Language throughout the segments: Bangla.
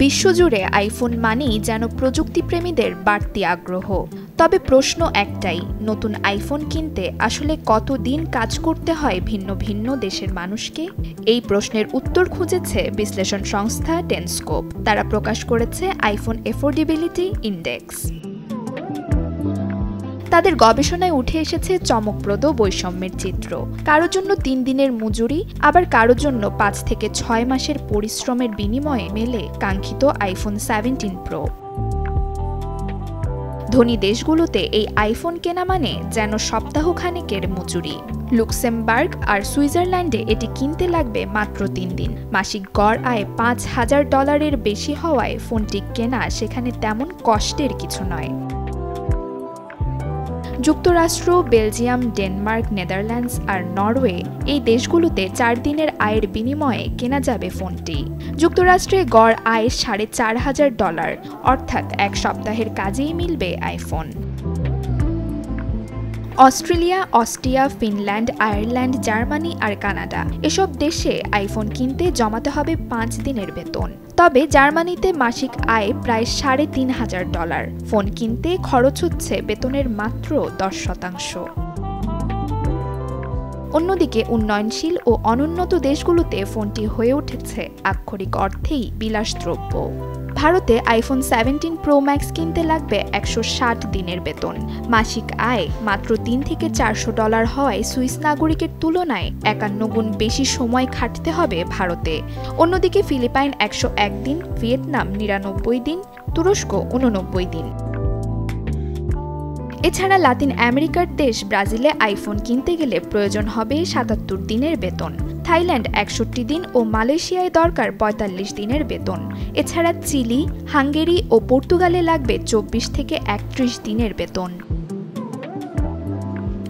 বিশ্বজুড়ে আইফোন মানেই যেন প্রযুক্তিপ্রেমীদের বাড়তি আগ্রহ। তবে প্রশ্ন একটাই, নতুন আইফোন কিনতে আসলে কতদিন কাজ করতে হয় ভিন্ন ভিন্ন দেশের মানুষকে? এই প্রশ্নের উত্তর খুঁজেছে বিশ্লেষণ সংস্থা টেনস্কোপ। তারা প্রকাশ করেছে আইফোন এফোর্ডেবিলিটি ইন্ডেক্স। তাদের গবেষণায় উঠে এসেছে চমকপ্রদ বৈষম্যের চিত্র। কারোর জন্য 3 দিনের মজুরি, আবার কারোর জন্য 5 থেকে 6 মাসের পরিশ্রমের বিনিময়ে মেলে কাঙ্ক্ষিত আইফোন 17 প্রো। ধনী দেশগুলোতে এই আইফোন কেনা মানে যেন সপ্তাহখানেকের মজুরি। লুক্সেমবার্গ আর সুইজারল্যান্ডে এটি কিনতে লাগবে মাত্র 3 দিন। মাসিক গড় আয় $5,000 বেশি হওয়ায় ফোনটি কেনা সেখানে তেমন কষ্টের কিছু নয়। যুক্তরাষ্ট্র, বেলজিয়াম, ডেনমার্ক, নেদারল্যান্ডস আর নরওয়ে এই দেশগুলোতে 4 দিনের আয়ের বিনিময়ে কেনা যাবে ফোনটি। যুক্তরাষ্ট্রে গড় আয় $4,500, অর্থাৎ 1 সপ্তাহের কাজেই মিলবে iPhone. Australia, Austria, Finland, Ireland, Germany আর কানাডা এসব দেশে আইফোন কিনতে জমাতে হবে 5 দিনের বেতন। তবে জার্মানিতে মাসিক আয় প্রায় $3,500। ফোন কিনতে খরচ হচ্ছে বেতনের মাত্র 10%। অন্যদিকে উন্নয়নশীল ও অনুন্নত দেশগুলোতে ফোনটি হয়ে উঠেছে আক্ষরিক অর্থেই বিলাসদ্রব্য। ভারতে আইফোন 17 প্রো ম্যাক্স কিনতে লাগবে 160 দিনের বেতন। মাসিক আয় মাত্র $300 থেকে $400 হওয়ায় সুইস নাগরিকের তুলনায় 51 গুণ বেশি সময় খাটতে হবে ভারতে। অন্যদিকে ফিলিপাইন 101 দিন, ভিয়েতনাম 99 দিন, তুরস্ক 89 দিন। এছাড়া লাতিন আমেরিকার দেশ ব্রাজিলে আইফোন কিনতে গেলে প্রয়োজন হবে 77 দিনের বেতন। থাইল্যান্ড 61 দিন ও মালয়েশিয়ায় দরকার 45 দিনের বেতন। এছাড়া চিলি, হাঙ্গেরি ও পর্তুগালে লাগবে 24 থেকে 31 দিনের বেতন।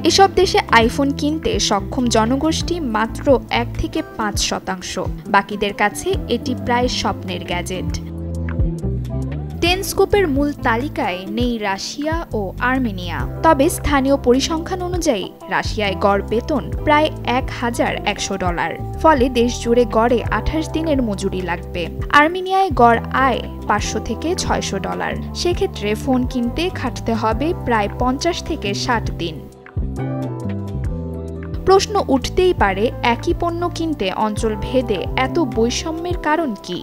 এসব দেশে আইফোন কিনতে সক্ষম জনগোষ্ঠী মাত্র 1 থেকে 5%। বাকিদের কাছে এটি প্রায় স্বপ্নের গ্যাজেট। টেনস্কোপের মূল তালিকায় নেই রাশিয়া ও আর্মেনিয়া। তবে স্থানীয় পরিসংখ্যান অনুযায়ী রাশিয়ায় গড় বেতন প্রায় $1,100, ফলে দেশ জুড়ে গড়ে 28 দিনের মজুরি লাগবে। আর্মেনিয়ায় গড় আয় $500 থেকে $600। সেক্ষেত্রে ফোন কিনতে খাটতে হবে প্রায় 50 থেকে 60 দিন। প্রশ্ন উঠতেই পারে, একই পণ্য কিনতে অঞ্চল ভেদে এত বৈষম্যের কারণ কি?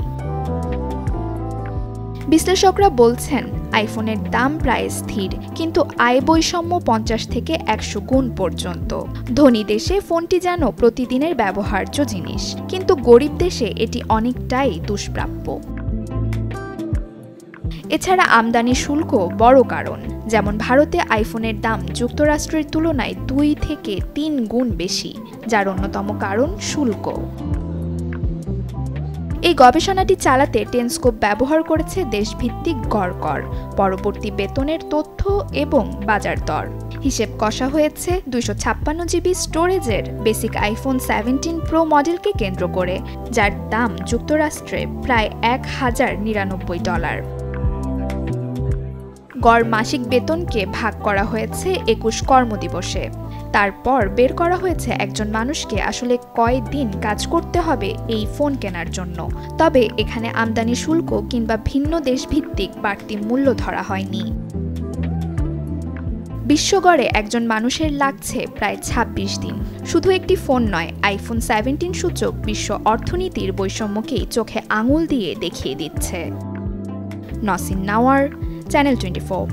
বিশ্লেষকরা বলছেন আইফোনের দাম প্রায় স্থির, কিন্তু আয় বৈষম্য 50 থেকে 100 গুণ পর্যন্ত। ধনী দেশে ফোনটি যেন প্রতিদিনের ব্যবহার্য জিনিস, কিন্তু গরিব দেশে এটি অনেকটাই দুষ্প্রাপ্য। এছাড়া আমদানি শুল্ক বড় কারণ। যেমন ভারতে আইফোনের দাম যুক্তরাষ্ট্রের তুলনায় 2 থেকে 3 গুণ বেশি, যার অন্যতম কারণ শুল্ক। এই গবেষণাটি চালাতে টেনস্কোপ ব্যবহার করেছে দেশভিত্তিক গড় কর, পরবর্তী বেতনের তথ্য এবং বাজার দর। হিসেব কষা হয়েছে 256 জিবি স্টোরেজের বেসিক আইফোন 17 প্রো মডেলকে কেন্দ্র করে, যার দাম যুক্তরাষ্ট্রে প্রায় $1,099। গড় মাসিক বেতনকে ভাগ করা হয়েছে 21 কর্মদিবসে। তারপর বের করা হয়েছে একজন মানুষকে আসলে কয় দিন কাজ করতে হবে এই ফোন কেনার জন্য। তবে এখানে আমদানি শুল্ক কিংবা ভিন্ন দেশভিত্তিক বাড়তি মূল্য ধরা হয়নি। বিশ্বগড়ে একজন মানুষের লাগছে প্রায় 26 দিন। শুধু একটি ফোন নয়, আইফোন 17 সূচক বিশ্ব অর্থনীতির বৈষম্যকেই চোখে আঙুল দিয়ে দেখিয়ে দিচ্ছে। নসিন নাওয়ার, চ্যানেল 24।